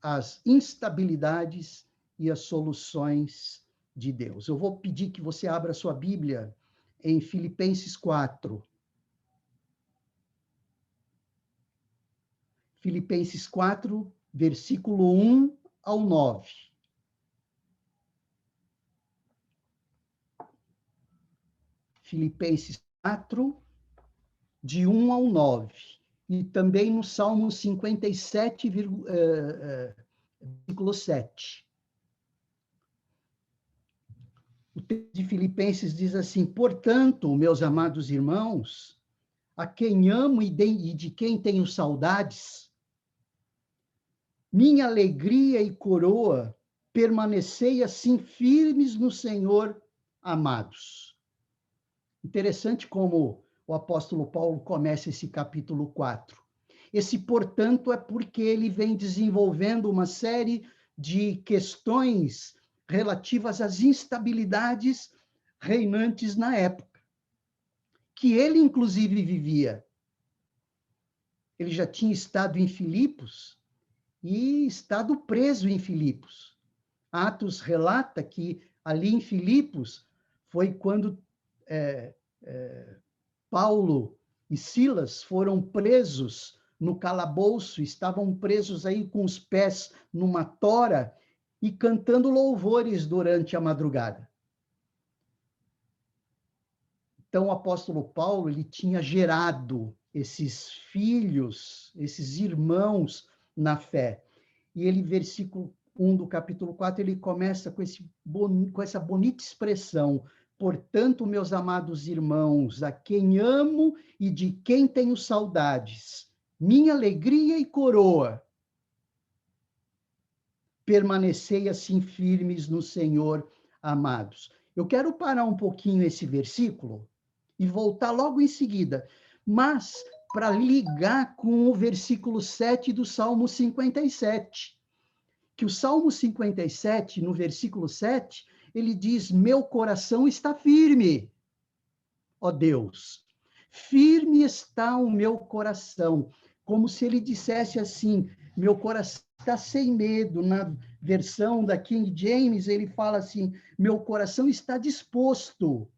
as instabilidades e as soluções de Deus. Eu vou pedir que você abra sua Bíblia em Filipenses 4. Filipenses 4, versículo 1 ao 9. Filipenses 4, de 1 ao 9. E também no Salmo 57, versículo 7. O texto de Filipenses diz assim: portanto, meus amados irmãos, a quem amo e de quem tenho saudades, minha alegria e coroa, permanecei assim firmes no Senhor, amados. Interessante como o apóstolo Paulo começa esse capítulo 4. Esse, portanto, é porque ele vem desenvolvendo uma série de questões relativas às instabilidades reinantes na época, que ele, inclusive, vivia. Ele já tinha estado em Filipos e estado preso em Filipos. Atos relata que ali em Filipos foi quando Paulo e Silas foram presos no calabouço, estavam presos aí com os pés numa tora e cantando louvores durante a madrugada. Então, o apóstolo Paulo, ele tinha gerado esses filhos, esses irmãos na fé. E ele, versículo 1 do capítulo 4, ele começa com essa bonita expressão: portanto, meus amados irmãos, a quem amo e de quem tenho saudades, minha alegria e coroa, permanecei assim firmes no Senhor, amados. Eu quero parar um pouquinho esse versículo e voltar logo em seguida, mas para ligar com o versículo 7 do Salmo 57, que o Salmo 57, no versículo 7, ele diz: meu coração está firme, ó Deus, firme está o meu coração, como se ele dissesse assim: meu coração está sem medo. Na versão da King James, ele fala assim: meu coração está disposto.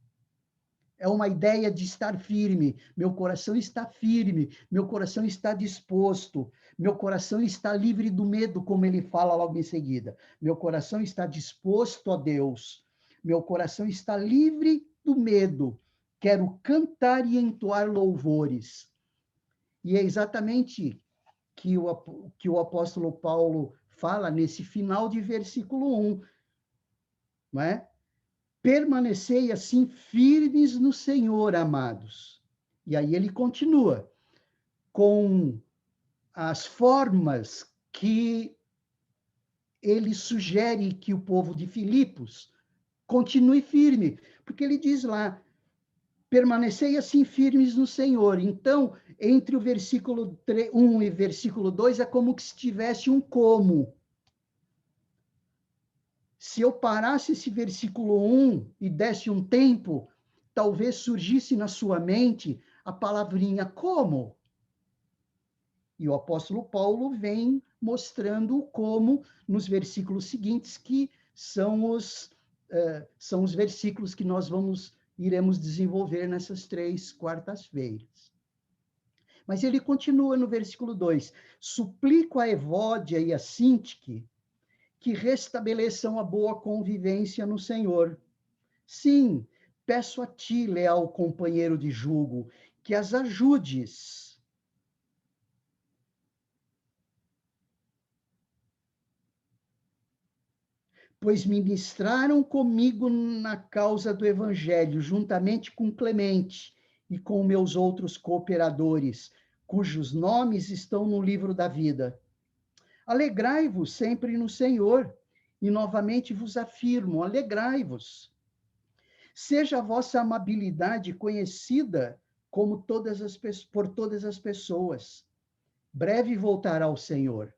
É uma ideia de estar firme. Meu coração está firme, meu coração está disposto, meu coração está livre do medo, como ele fala logo em seguida. Meu coração está disposto a Deus, meu coração está livre do medo. Quero cantar e entoar louvores. E é exatamente que o apóstolo Paulo fala nesse final de versículo 1, não é? Permanecei assim firmes no Senhor, amados. E aí ele continua com as formas que ele sugere que o povo de Filipos continue firme, porque ele diz lá: permanecei assim firmes no Senhor. Então, entre o versículo 1 e versículo 2 é como se tivesse um como. Se eu parasse esse versículo 1 e desse um tempo, talvez surgisse na sua mente a palavrinha como. E o apóstolo Paulo vem mostrando como nos versículos seguintes, que são os versículos que nós iremos desenvolver nessas 3 quartas-feiras. Mas ele continua no versículo 2: suplico a Evódia e a Sintique que restabeleçam a boa convivência no Senhor. Sim, peço a ti, leal companheiro de jugo, que as ajudes. Pois ministraram comigo na causa do Evangelho, juntamente com Clemente e com meus outros cooperadores, cujos nomes estão no livro da vida. Alegrai-vos sempre no Senhor, e novamente vos afirmo, alegrai-vos. Seja a vossa amabilidade conhecida como por todas as pessoas. Breve voltará o Senhor.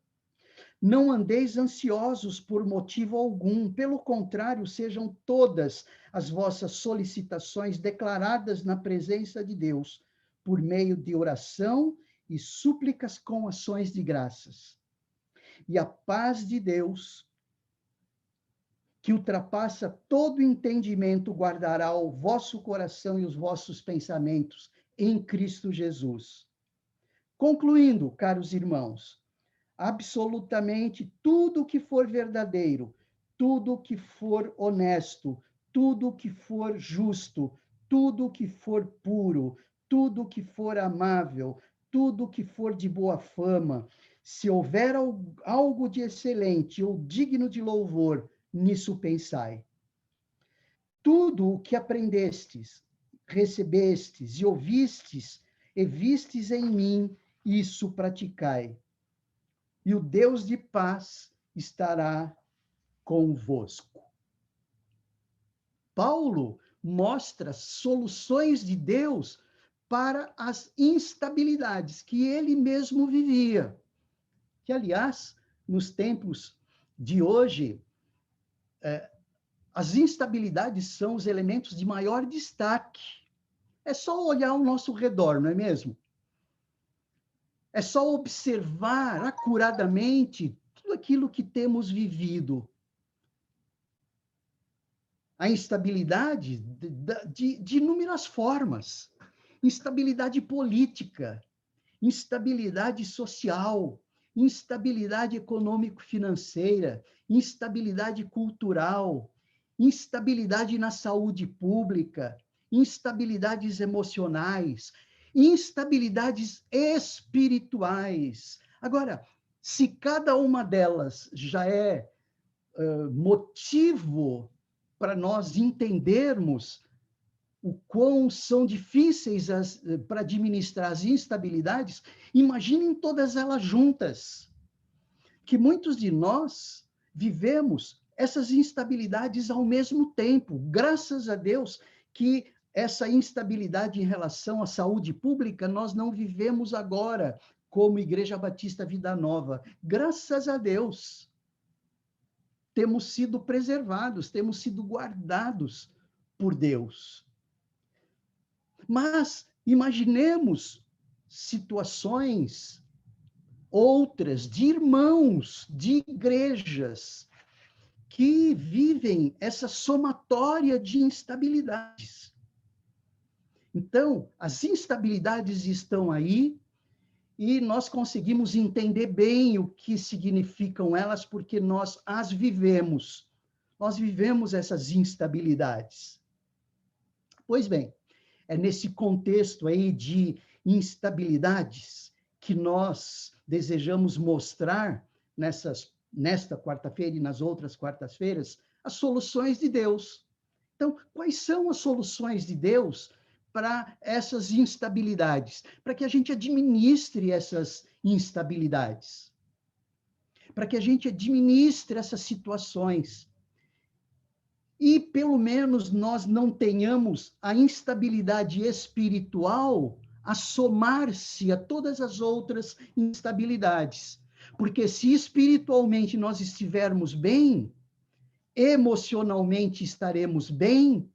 Não andeis ansiosos por motivo algum, pelo contrário, sejam todas as vossas solicitações declaradas na presença de Deus, por meio de oração e súplicas com ações de graças. e a paz de Deus, que ultrapassa todo entendimento, guardará o vosso coração e os vossos pensamentos em Cristo Jesus. Concluindo, caros irmãos, absolutamente tudo que for verdadeiro, tudo que for honesto, tudo que for justo, tudo que for puro, tudo que for amável, tudo que for de boa fama, se houver algo de excelente ou digno de louvor, nisso pensai. Tudo o que aprendestes, recebestes e ouvistes, e vistes em mim, isso praticai. E o Deus de paz estará convosco. Paulo mostra soluções de Deus para as instabilidades que ele mesmo vivia. Que, aliás, nos tempos de hoje, as instabilidades são os elementos de maior destaque. É só olhar ao nosso redor, não é mesmo? É só observar acuradamente tudo aquilo que temos vivido. A instabilidade de inúmeras formas. Instabilidade política, instabilidade social, instabilidade econômico-financeira, instabilidade cultural, instabilidade na saúde pública, instabilidades emocionais, instabilidades espirituais. Agora, se cada uma delas já é motivo para nós entendermos o quão são difíceis para administrar as instabilidades, imaginem todas elas juntas, que muitos de nós vivemos essas instabilidades ao mesmo tempo. Graças a Deus que essa instabilidade em relação à saúde pública nós não vivemos agora, como Igreja Batista Vida Nova. Graças a Deus. Temos sido preservados, temos sido guardados por Deus. Mas imaginemos situações outras de irmãos, de igrejas, que vivem essa somatória de instabilidades. Então, as instabilidades estão aí e nós conseguimos entender bem o que significam elas porque nós as vivemos. Nós vivemos essas instabilidades. Pois bem, é nesse contexto aí de instabilidades que nós desejamos mostrar nesta quarta-feira e nas outras quartas-feiras as soluções de Deus. Então, quais são as soluções de Deus para essas instabilidades? Para que a gente administre essas instabilidades. Para que a gente administre essas situações. E, pelo menos, nós não tenhamos a instabilidade espiritual a somar-se a todas as outras instabilidades. Porque se espiritualmente nós estivermos bem, emocionalmente estaremos bem,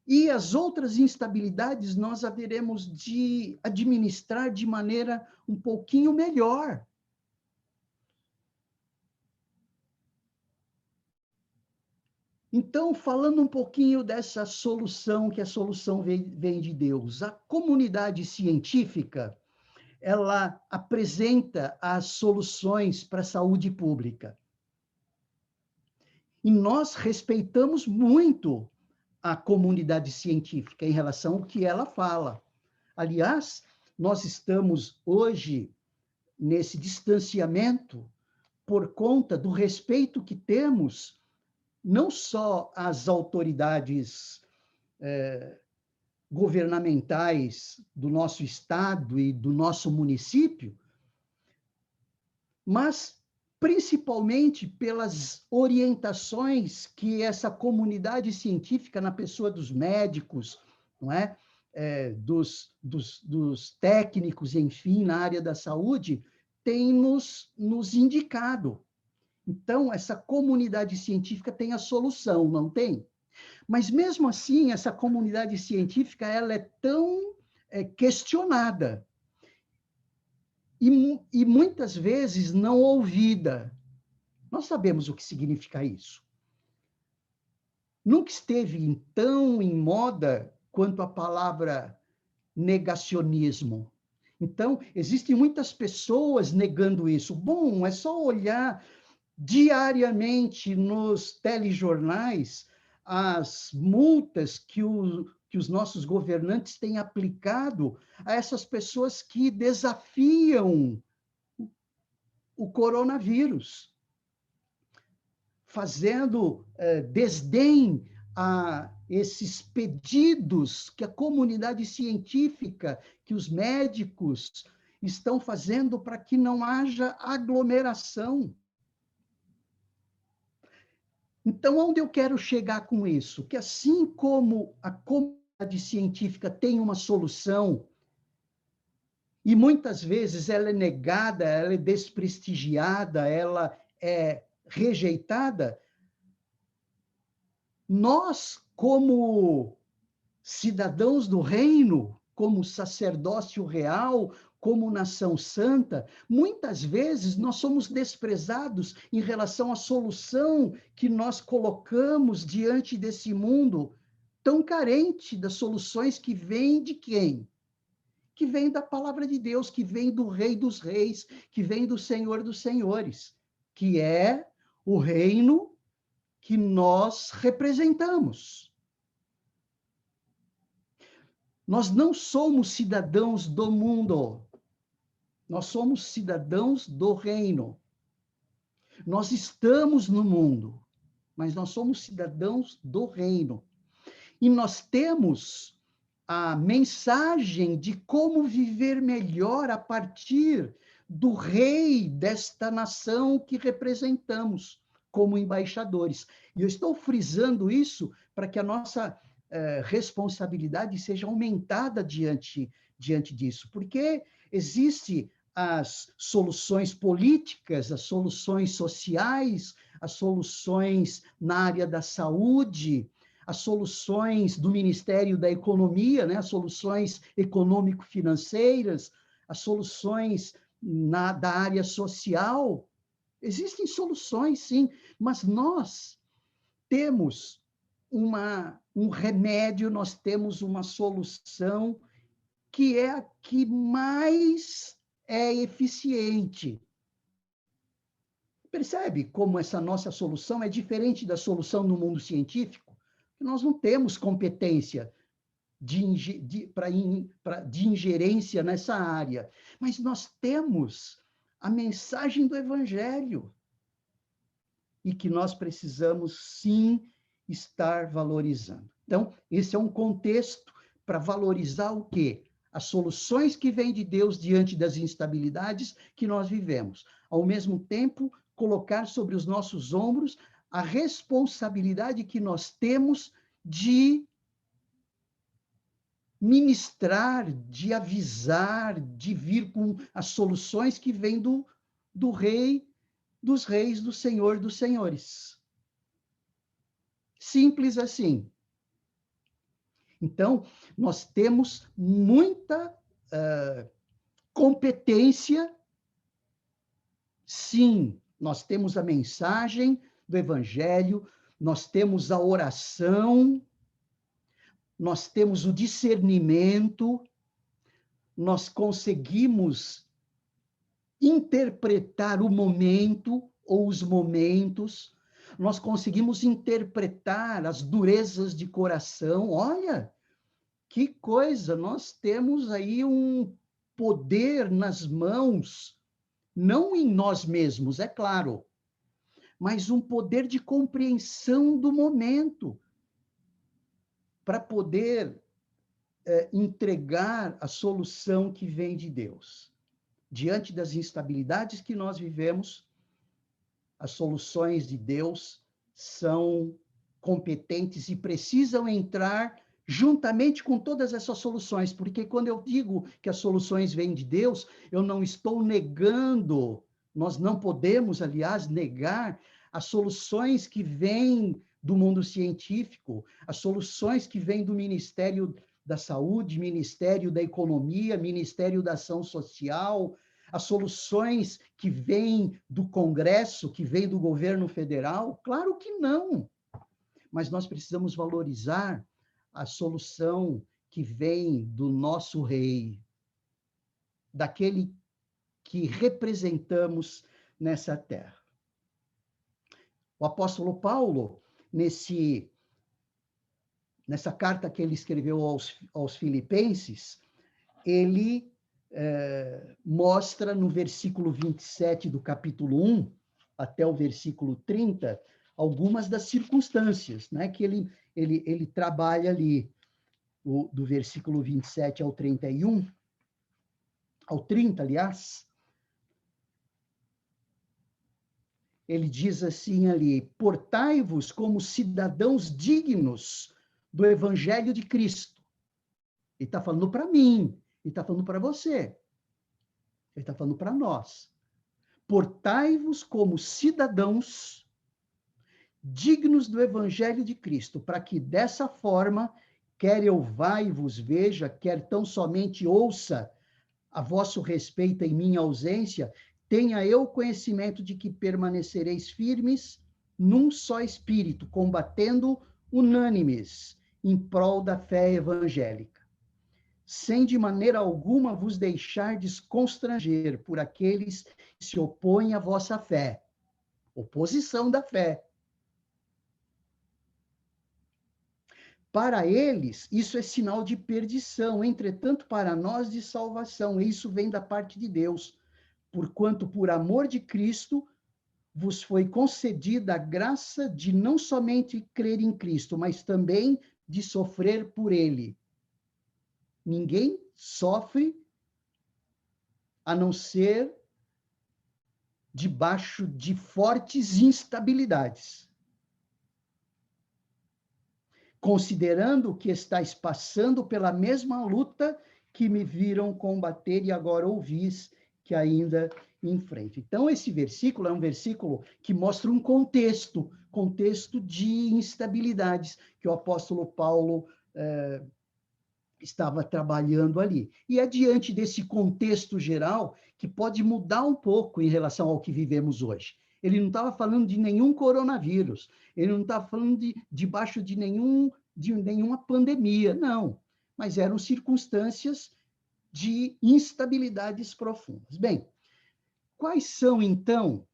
e as outras instabilidades nós haveremos de administrar de maneira um pouquinho melhor. Então, falando um pouquinho dessa solução, que a solução vem de Deus, a comunidade científica, ela apresenta as soluções para a saúde pública. E nós respeitamos muito a comunidade científica em relação ao que ela fala. Aliás, nós estamos hoje nesse distanciamento por conta do respeito que temos não só às autoridades governamentais do nosso estado e do nosso município, mas principalmente pelas orientações que essa comunidade científica, na pessoa dos médicos, não é? Dos técnicos, enfim, na área da saúde, tem nos indicado. Então, essa comunidade científica tem a solução, não tem? Mas, mesmo assim, essa comunidade científica ela é tão questionada. e muitas vezes não ouvida. Nós sabemos o que significa isso. Nunca esteve tão em moda quanto a palavra negacionismo. Então, existem muitas pessoas negando isso. Bom, é só olhar diariamente nos telejornais as multas que os nossos governantes têm aplicado a essas pessoas que desafiam o coronavírus, fazendo desdém a esses pedidos que a comunidade científica, que os médicos estão fazendo para que não haja aglomeração. Então, onde eu quero chegar com isso? Que assim como a comunidade científica tem uma solução, e muitas vezes ela é negada, ela é desprestigiada, ela é rejeitada, nós, como cidadãos do reino, como sacerdócio real, como nação santa, muitas vezes nós somos desprezados em relação à solução que nós colocamos diante desse mundo tão carente das soluções que vêm de quem? Que vem da palavra de Deus, que vem do Rei dos Reis, que vem do Senhor dos Senhores, que é o reino que nós representamos. Nós não somos cidadãos do mundo, nós somos cidadãos do reino. Nós estamos no mundo, mas nós somos cidadãos do reino. E nós temos a mensagem de como viver melhor a partir do rei desta nação que representamos como embaixadores. E eu estou frisando isso para que a nossa responsabilidade seja aumentada diante disso, porque existe as soluções políticas, as soluções sociais, as soluções na área da saúde, as soluções do Ministério da Economia, né, as soluções econômico-financeiras, as soluções da área social. Existem soluções, sim, mas nós temos um remédio, nós temos uma solução que é a que mais é eficiente. Percebe como essa nossa solução é diferente da solução no mundo científico? Nós não temos competência de ingerência nessa área, mas nós temos a mensagem do Evangelho e que nós precisamos, sim, estar valorizando. Então, esse é um contexto para valorizar o quê? As soluções que vêm de Deus diante das instabilidades que nós vivemos. Ao mesmo tempo, colocar sobre os nossos ombros a responsabilidade que nós temos de ministrar, de avisar, de vir com as soluções que vêm do Rei dos Reis, do Senhor dos Senhores. Simples assim. Então, nós temos muita competência, sim, nós temos a mensagem do Evangelho, nós temos a oração, nós temos o discernimento, nós conseguimos interpretar o momento ou os momentos, nós conseguimos interpretar as durezas de coração. Olha, que coisa! Nós temos aí um poder nas mãos, não em nós mesmos, é claro, mas um poder de compreensão do momento, para poder entregar a solução que vem de Deus. Diante das instabilidades que nós vivemos, as soluções de Deus são competentes e precisam entrar juntamente com todas essas soluções, porque quando eu digo que as soluções vêm de Deus, eu não estou negando, nós não podemos, aliás, negar as soluções que vêm do mundo científico, as soluções que vêm do Ministério da Saúde, Ministério da Economia, Ministério da Ação Social, as soluções que vêm do Congresso, que vêm do governo federal? Claro que não. Mas nós precisamos valorizar a solução que vem do nosso rei, daquele que representamos nessa terra. O apóstolo Paulo, nessa carta que ele escreveu aos Filipenses, ele mostra no versículo 27 do capítulo 1 até o versículo 30 algumas das circunstâncias, né, que ele trabalha ali, do versículo 27 ao 31, ao 30, aliás. Ele diz assim ali: portai-vos como cidadãos dignos do evangelho de Cristo. Ele está falando para mim, ele está falando para você, ele está falando para nós. Portai-vos como cidadãos dignos do evangelho de Cristo, para que dessa forma, quer eu vá e vos veja, quer tão somente ouça a vosso respeito em minha ausência, tenha eu conhecimento de que permanecereis firmes num só espírito, combatendo unânimes em prol da fé evangélica, sem de maneira alguma vos deixar desconstranger por aqueles que se opõem à vossa fé. Oposição da fé. Para eles, isso é sinal de perdição, entretanto, para nós, de salvação. E isso vem da parte de Deus, porquanto, por amor de Cristo, vos foi concedida a graça de não somente crer em Cristo, mas também de sofrer por ele. Ninguém sofre a não ser debaixo de fortes instabilidades. Considerando que estáis passando pela mesma luta que me viram combater e agora ouvis que ainda enfrento. Então, esse versículo é um versículo que mostra um contexto de instabilidades que o apóstolo Paulo estava trabalhando ali. E é diante desse contexto geral que pode mudar um pouco em relação ao que vivemos hoje. Ele não estava falando de nenhum coronavírus, ele não estava falando debaixo de nenhuma pandemia, não. Mas eram circunstâncias de instabilidades profundas. Bem, quais são, então,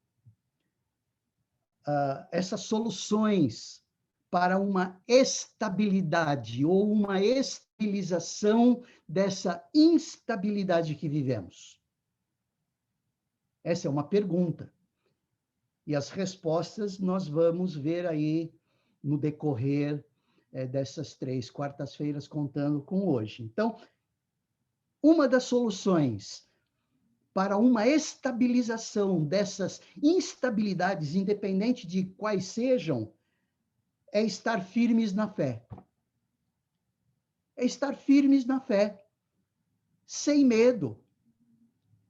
essas soluções para uma estabilidade ou uma estabilização dessa instabilidade que vivemos? Essa é uma pergunta. E as respostas nós vamos ver aí no decorrer dessas 3 quartas-feiras, contando com hoje. Então, uma das soluções para uma estabilização dessas instabilidades, independente de quais sejam, é estar firmes na fé. É estar firmes na fé, sem medo.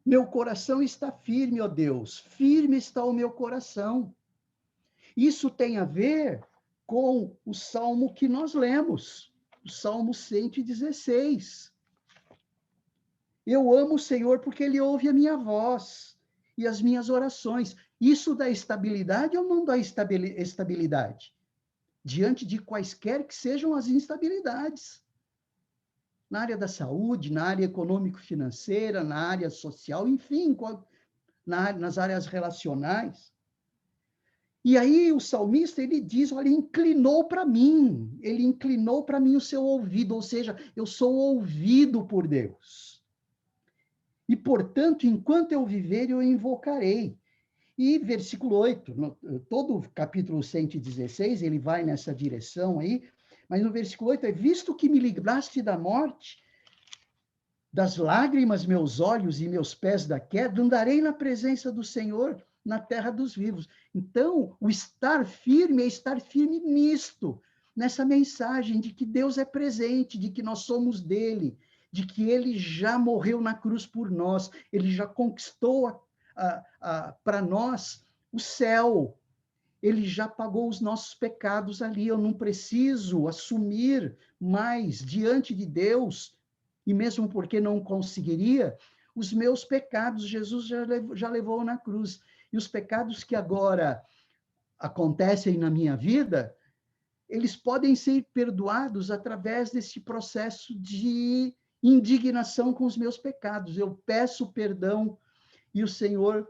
Meu coração está firme, ó Deus, firme está o meu coração. Isso tem a ver com o salmo que nós lemos, o Salmo 116. Eu amo o Senhor porque Ele ouve a minha voz e as minhas orações. Isso dá estabilidade ou não dá estabilidade? Diante de quaisquer que sejam as instabilidades. Na área da saúde, na área econômico-financeira, na área social, enfim, nas áreas relacionais. E aí o salmista, ele diz, olha, ele inclinou para mim o seu ouvido, ou seja, eu sou ouvido por Deus. E, portanto, enquanto eu viver, eu invocarei. E versículo 8, todo o capítulo 116, ele vai nessa direção aí, mas no versículo 8 é: visto que me livraste da morte, das lágrimas meus olhos e meus pés da queda, andarei na presença do Senhor na terra dos vivos. Então, o estar firme é estar firme nisto, nessa mensagem de que Deus é presente, de que nós somos dele, de que ele já morreu na cruz por nós, ele já conquistou para nós o céu, ele já pagou os nossos pecados ali, eu não preciso assumir mais diante de Deus, e mesmo porque não conseguiria, Os meus pecados, Jesus já levou na cruz. E os pecados que agora acontecem na minha vida, eles podem ser perdoados através desse processo de indignação com os meus pecados. Eu peço perdão e o Senhor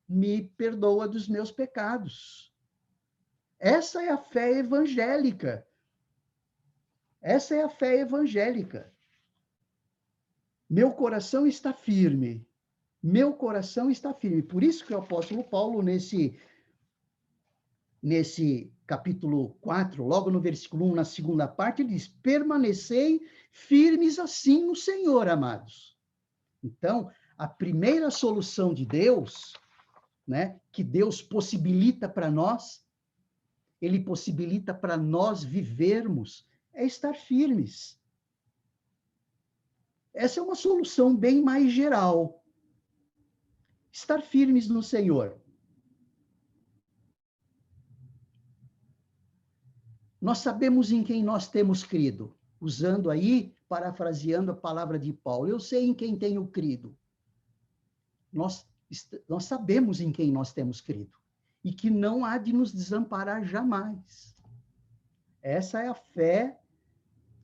me perdoa dos meus pecados. Essa é a fé evangélica. Essa é a fé evangélica. Meu coração está firme. Meu coração está firme. Por isso que o apóstolo Paulo, nesse capítulo 4, logo no versículo 1, na segunda parte, ele diz: permanecei firmes assim no Senhor, amados. Então, a primeira solução de Deus, né, que Deus possibilita para nós, ele possibilita para nós vivermos, é estar firmes. Essa é uma solução bem mais geral. Estar firmes no Senhor. Nós sabemos em quem nós temos crido. Usando aí, parafraseando a palavra de Paulo, eu sei em quem tenho crido. Nós sabemos em quem nós temos crido. E que não há de nos desamparar jamais. Essa é a fé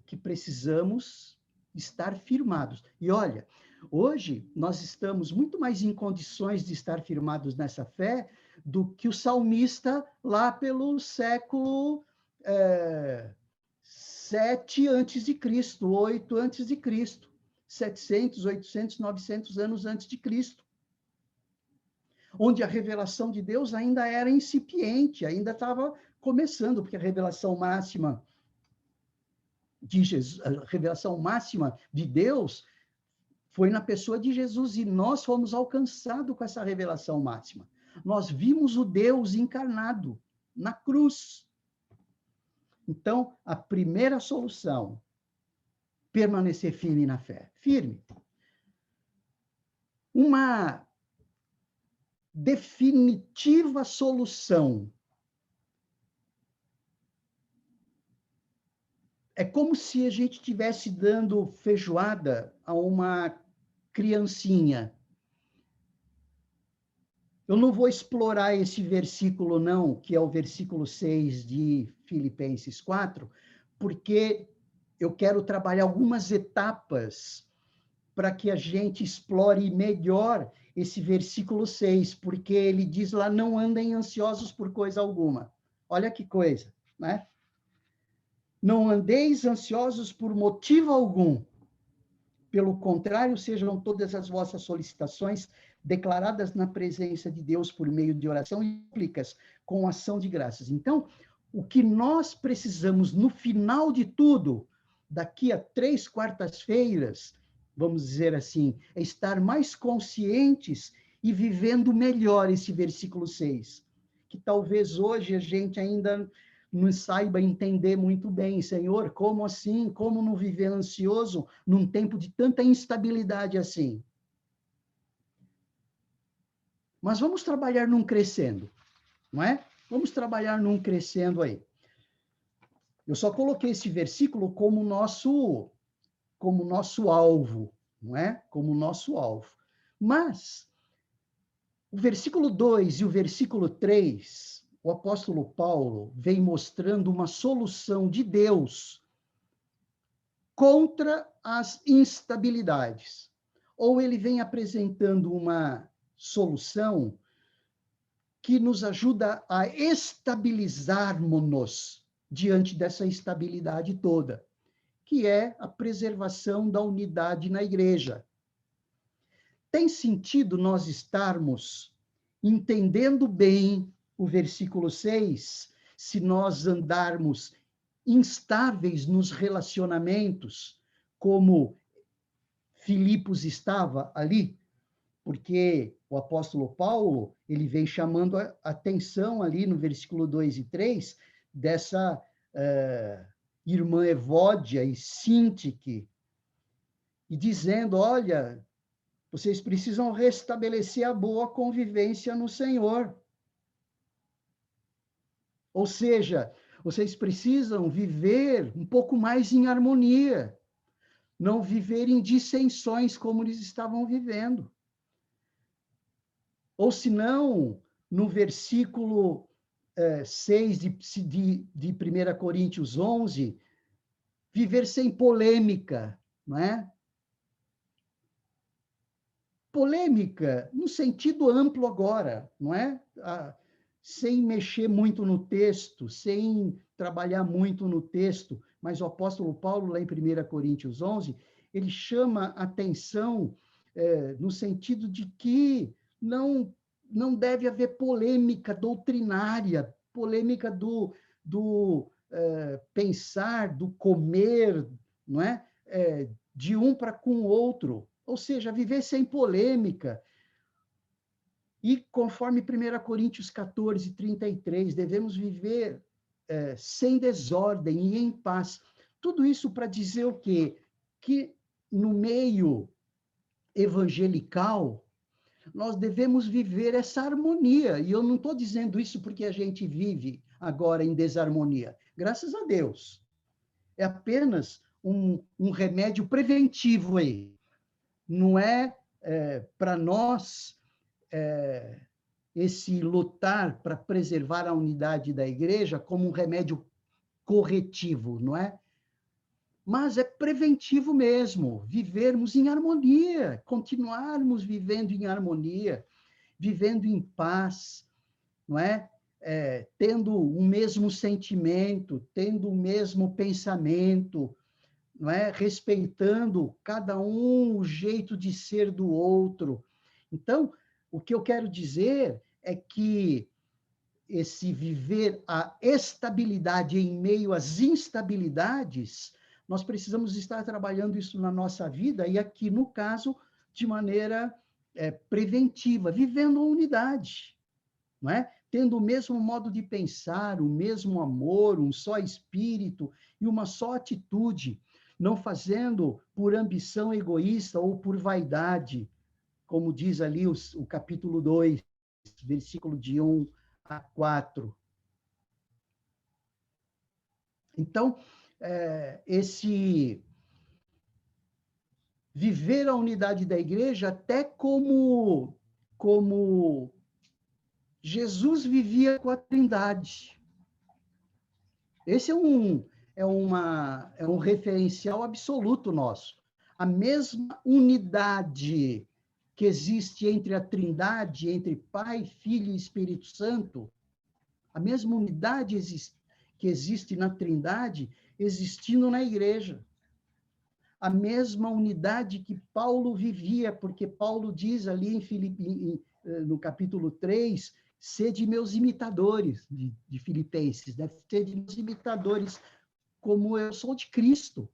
que precisamos estar firmados. E olha, hoje nós estamos muito mais em condições de estar firmados nessa fé do que o salmista lá pelo século 7 antes de Cristo, 8 antes de Cristo, 700, 800, 900 anos antes de Cristo, onde a revelação de Deus ainda era incipiente, ainda estava começando, porque a revelação máxima de Jesus, a revelação máxima de Deus foi na pessoa de Jesus, e nós fomos alcançados com essa revelação máxima. Nós vimos o Deus encarnado na cruz. Então, a primeira solução, permanecer firme na fé. Firme. Uma definitiva solução. É como se a gente estivesse dando feijoada a uma criancinha. Eu não vou explorar esse versículo, não, que é o versículo 6 de Filipenses 4, porque eu quero trabalhar algumas etapas para que a gente explore melhor esse versículo 6, porque ele diz lá: não andem ansiosos por coisa alguma. Olha que coisa, né? Não andeis ansiosos por motivo algum. Pelo contrário, sejam todas as vossas solicitações declaradas na presença de Deus por meio de oração e súplicas com ação de graças. Então, o que nós precisamos no final de tudo, daqui a 3 quartas-feiras, vamos dizer assim, é estar mais conscientes e vivendo melhor esse versículo 6, que talvez hoje a gente ainda não saiba entender muito bem. Senhor, como assim? Como não viver ansioso num tempo de tanta instabilidade assim? Mas vamos trabalhar num crescendo, não é? Vamos trabalhar num crescendo aí. Eu só coloquei esse versículo como nosso alvo, não é? Como nosso alvo. Mas o versículo 2 e o versículo 3, o apóstolo Paulo vem mostrando uma solução de Deus contra as instabilidades. Ou ele vem apresentando uma solução que nos ajuda a estabilizarmos-nos diante dessa instabilidade toda, que é a preservação da unidade na igreja. Tem sentido nós estarmos entendendo bem o versículo 6, se nós andarmos instáveis nos relacionamentos, como Filipos estava ali? Porque o apóstolo Paulo, ele vem chamando a atenção ali no versículo 2 e 3, dessa irmã Evódia e Sintique, e dizendo: olha, vocês precisam restabelecer a boa convivência no Senhor. Ou seja, vocês precisam viver um pouco mais em harmonia. não viver em dissensões como eles estavam vivendo. Ou senão, no versículo 6 de 1 Coríntios 11, viver sem polêmica, não é? Polêmica no sentido amplo agora, não é? Sem mexer muito no texto, sem trabalhar muito no texto, mas o apóstolo Paulo, lá em 1 Coríntios 11, ele chama atenção no sentido de que não deve haver polêmica doutrinária, polêmica do pensar, do comer, não é? De um para com o outro, ou seja, viver sem polêmica. E conforme 1 Coríntios 14, 33, devemos viver sem desordem e em paz. Tudo isso para dizer o quê? Que no meio evangelical, nós devemos viver essa harmonia. E eu não estou dizendo isso porque a gente vive agora em desarmonia. Graças a Deus. É apenas um remédio preventivo aí. Não é para nós esse lutar para preservar a unidade da igreja como um remédio corretivo, não é? Mas é preventivo mesmo, vivermos em harmonia, continuarmos vivendo em harmonia, vivendo em paz, não é? Tendo o mesmo sentimento, tendo o mesmo pensamento, não é? Respeitando cada um o jeito de ser do outro. Então, o que eu quero dizer é que esse viver a estabilidade em meio às instabilidades, nós precisamos estar trabalhando isso na nossa vida, e aqui, no caso, de maneira preventiva, vivendo a unidade, não é? Tendo o mesmo modo de pensar, o mesmo amor, um só espírito e uma só atitude, não fazendo por ambição egoísta ou por vaidade, como diz ali o capítulo 2, versículo de 1 a 4. Então, esse viver a unidade da igreja até como Jesus vivia com a Trindade. Esse é um referencial absoluto nosso. A mesma unidade que existe entre a Trindade, entre Pai, Filho e Espírito Santo, a mesma unidade que existe na Trindade, existindo na igreja. A mesma unidade que Paulo vivia, porque Paulo diz ali no capítulo 3, sede meus imitadores, de Filipenses, né? Sede meus imitadores, como eu sou de Cristo.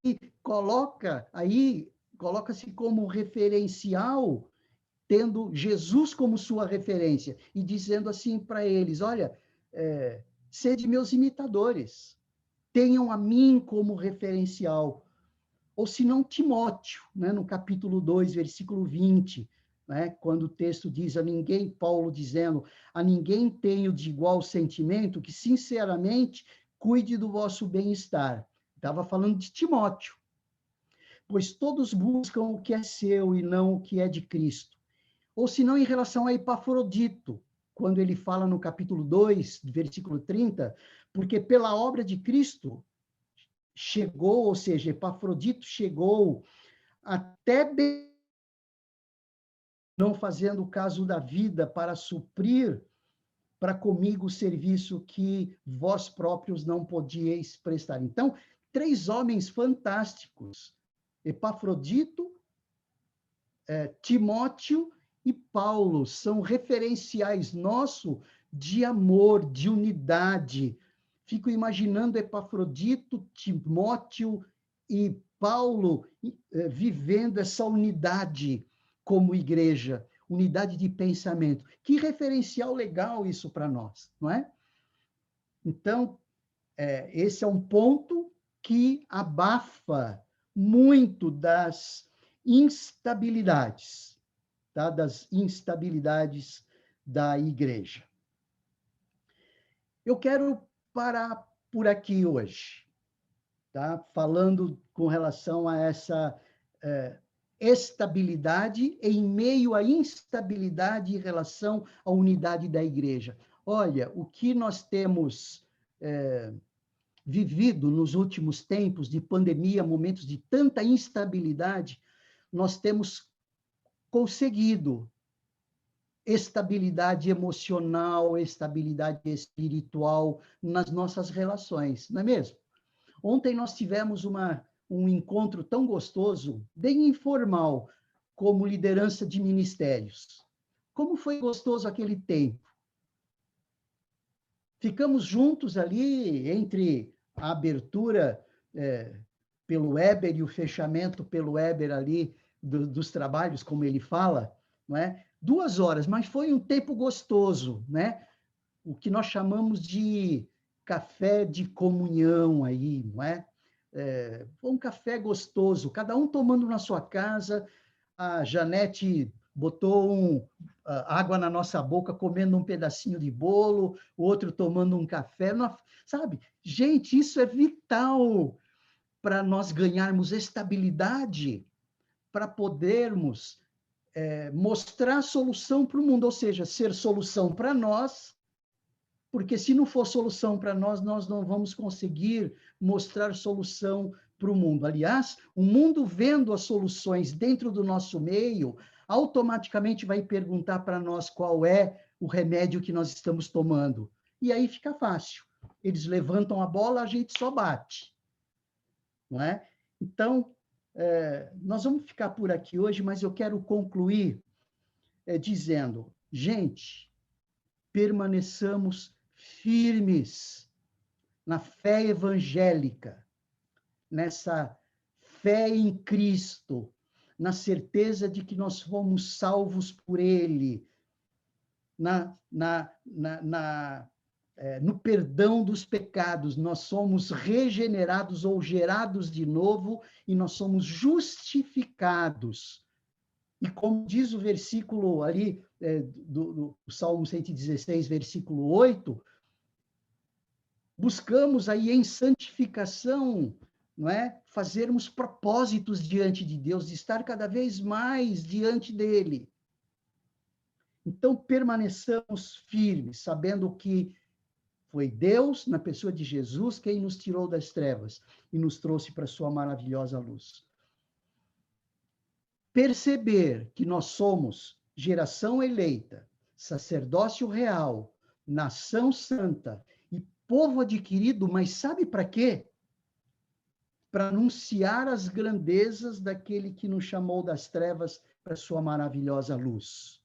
E coloca-se como referencial, tendo Jesus como sua referência, e dizendo assim para eles, olha, sede meus imitadores, tenham a mim como referencial. Ou se não, Timóteo, né, no capítulo 2, versículo 20, né, quando o texto diz a ninguém, Paulo dizendo, a ninguém tenho de igual sentimento, que sinceramente cuide do vosso bem-estar. Estava falando de Timóteo. Pois todos buscam o que é seu e não o que é de Cristo. Ou se não, em relação a Epafrodito, quando ele fala no capítulo 2, versículo 30, porque pela obra de Cristo chegou, ou seja, Epafrodito chegou até não fazendo caso da vida para suprir para comigo o serviço que vós próprios não podíeis prestar. Então, 3 homens fantásticos, Epafrodito, Timóteo e Paulo, são referenciais nossos de amor, de unidade. Fico imaginando Epafrodito, Timóteo e Paulo vivendo essa unidade como igreja, unidade de pensamento. Que referencial legal isso para nós, não é? Então, esse é um ponto que abafa muito das instabilidades, tá? Das instabilidades da igreja. Eu quero parar por aqui hoje. tá? Falando com relação a essa estabilidade em meio à instabilidade em relação à unidade da igreja. Olha, o que nós temos vivido nos últimos tempos de pandemia, momentos de tanta instabilidade, nós temos conseguido estabilidade emocional, estabilidade espiritual nas nossas relações, não é mesmo? Ontem nós tivemos um encontro tão gostoso, bem informal, como liderança de ministérios. Como foi gostoso aquele tempo. Ficamos juntos ali entre a abertura pelo Weber e o fechamento pelo Weber ali dos trabalhos, como ele fala, não é? 2 horas, mas foi um tempo gostoso, né? O que nós chamamos de café de comunhão aí, não é? Foi um café gostoso, cada um tomando na sua casa. A Janete botou água na nossa boca, comendo um pedacinho de bolo, o outro tomando um café, sabe? Gente, isso é vital para nós ganharmos estabilidade, para podermos mostrar solução para o mundo, ou seja, ser solução para nós, porque se não for solução para nós, nós não vamos conseguir mostrar solução para o mundo. Aliás, o mundo vendo as soluções dentro do nosso meio, automaticamente vai perguntar para nós qual é o remédio que nós estamos tomando. E aí fica fácil. Eles levantam a bola, a gente só bate. Não é? Então, nós vamos ficar por aqui hoje, mas eu quero concluir dizendo, gente, permaneçamos firmes na fé evangélica, nessa fé em Cristo, na certeza de que nós fomos salvos por Ele, no perdão dos pecados, nós somos regenerados ou gerados de novo e nós somos justificados. E como diz o versículo ali, do Salmo 116, versículo 8, buscamos aí em santificação, não é? Fazermos propósitos diante de Deus, de estar cada vez mais diante dele. Então, permaneçamos firmes, sabendo que foi Deus, na pessoa de Jesus, quem nos tirou das trevas e nos trouxe para a sua maravilhosa luz. Perceber que nós somos geração eleita, sacerdócio real, nação santa e povo adquirido, mas sabe para quê? Para anunciar as grandezas daquele que nos chamou das trevas para a sua maravilhosa luz.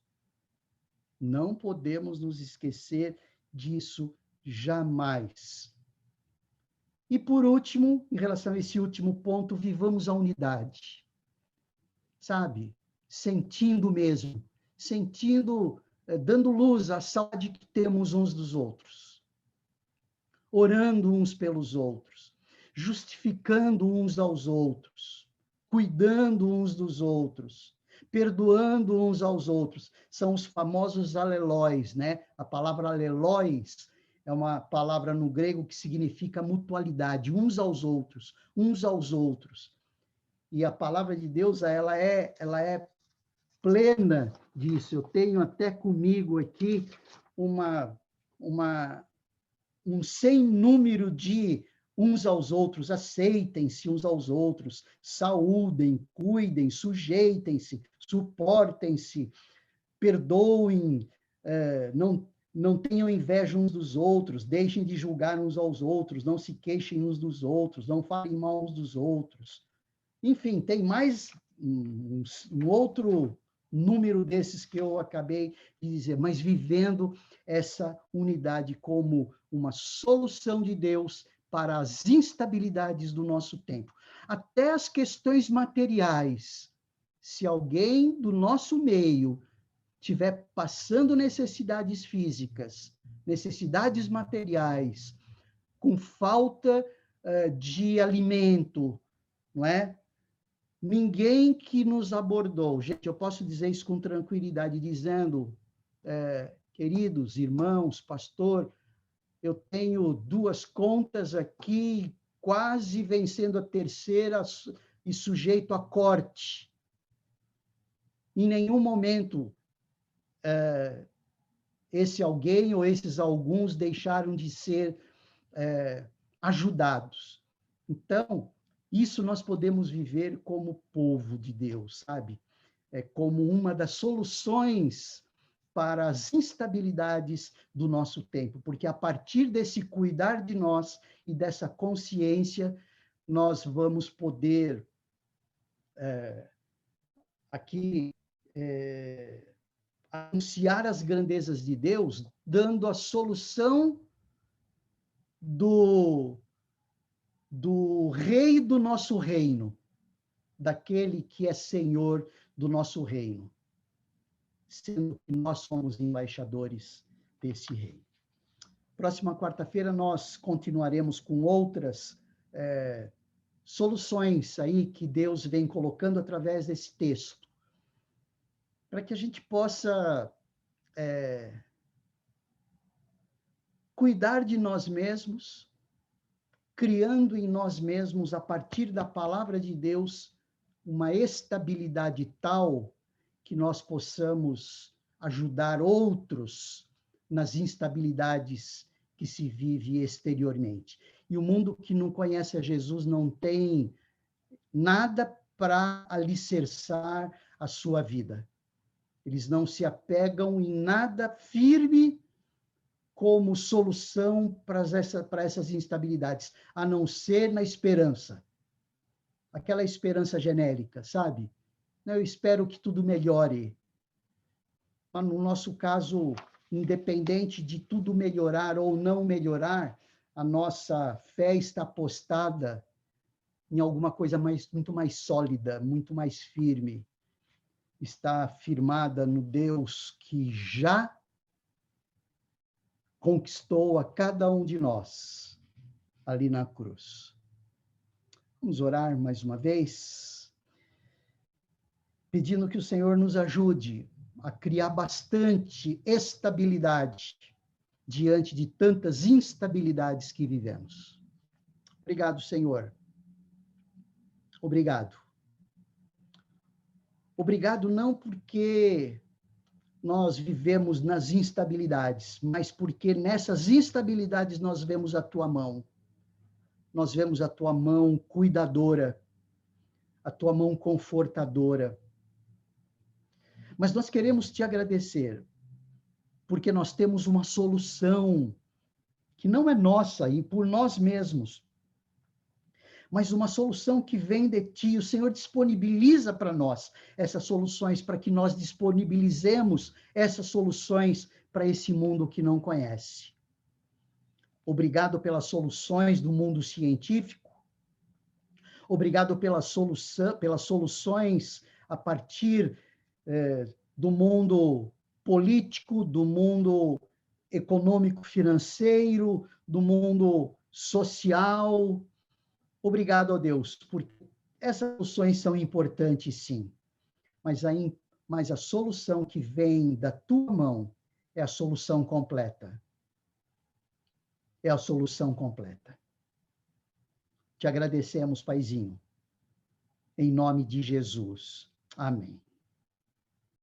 Não podemos nos esquecer disso jamais. E por último, em relação a esse último ponto, vivamos a unidade. Sabe? Sentindo mesmo, dando luz à saudade que temos uns dos outros. Orando uns pelos outros, justificando uns aos outros, cuidando uns dos outros, perdoando uns aos outros. São os famosos alelóis, né? A palavra alelóis é uma palavra no grego que significa mutualidade, uns aos outros, uns aos outros. E a palavra de Deus, ela é plena disso. Eu tenho até comigo aqui um sem número de uns aos outros, aceitem-se uns aos outros, saúdem, cuidem, sujeitem-se, suportem-se, perdoem, não tenham inveja uns dos outros, deixem de julgar uns aos outros, não se queixem uns dos outros, não falem mal uns dos outros. Enfim, tem mais um outro número desses que eu acabei de dizer, mas vivendo essa unidade como uma solução de Deus para as instabilidades do nosso tempo. Até as questões materiais. Se alguém do nosso meio estiver passando necessidades físicas, necessidades materiais, com falta de alimento, não é? Ninguém que nos abordou, gente, eu posso dizer isso com tranquilidade, dizendo, queridos irmãos, pastor, eu tenho 2 contas aqui quase vencendo a terceira e sujeito a corte. Em nenhum momento esse alguém ou esses alguns deixaram de ser ajudados. Então, isso nós podemos viver como povo de Deus, sabe? Como uma das soluções para as instabilidades do nosso tempo, porque a partir desse cuidar de nós e dessa consciência, nós vamos poder aqui anunciar as grandezas de Deus, dando a solução do rei do nosso reino, daquele que é Senhor do nosso reino, sendo que nós somos embaixadores desse rei. Próxima quarta-feira nós continuaremos com outras soluções aí que Deus vem colocando através desse texto, para que a gente possa cuidar de nós mesmos, criando em nós mesmos, a partir da palavra de Deus, uma estabilidade tal que nós possamos ajudar outros nas instabilidades que se vive exteriormente. E o mundo que não conhece a Jesus não tem nada para alicerçar a sua vida. Eles não se apegam em nada firme como solução para essas instabilidades, a não ser na esperança. Aquela esperança genérica, sabe? Eu espero que tudo melhore. Mas no nosso caso, independente de tudo melhorar ou não melhorar, a nossa fé está postada em alguma coisa muito mais sólida, muito mais firme. Está firmada no Deus que já conquistou a cada um de nós ali na cruz. Vamos orar mais uma vez, pedindo que o Senhor nos ajude a criar bastante estabilidade diante de tantas instabilidades que vivemos. Obrigado, Senhor. Obrigado. Obrigado não porque nós vivemos nas instabilidades, mas porque nessas instabilidades nós vemos a tua mão. Nós vemos a tua mão cuidadora, a tua mão confortadora. Mas nós queremos te agradecer, porque nós temos uma solução que não é nossa e por nós mesmos, mas uma solução que vem de ti. O Senhor disponibiliza para nós essas soluções, para que nós disponibilizemos essas soluções para esse mundo que não conhece. Obrigado pelas soluções do mundo científico. Obrigado pelas soluções a partir do mundo político, do mundo econômico-financeiro, do mundo social. Obrigado, ó Deus, porque essas soluções são importantes, sim, mas a solução que vem da tua mão é a solução completa. É a solução completa. Te agradecemos, Paizinho, em nome de Jesus. Amém.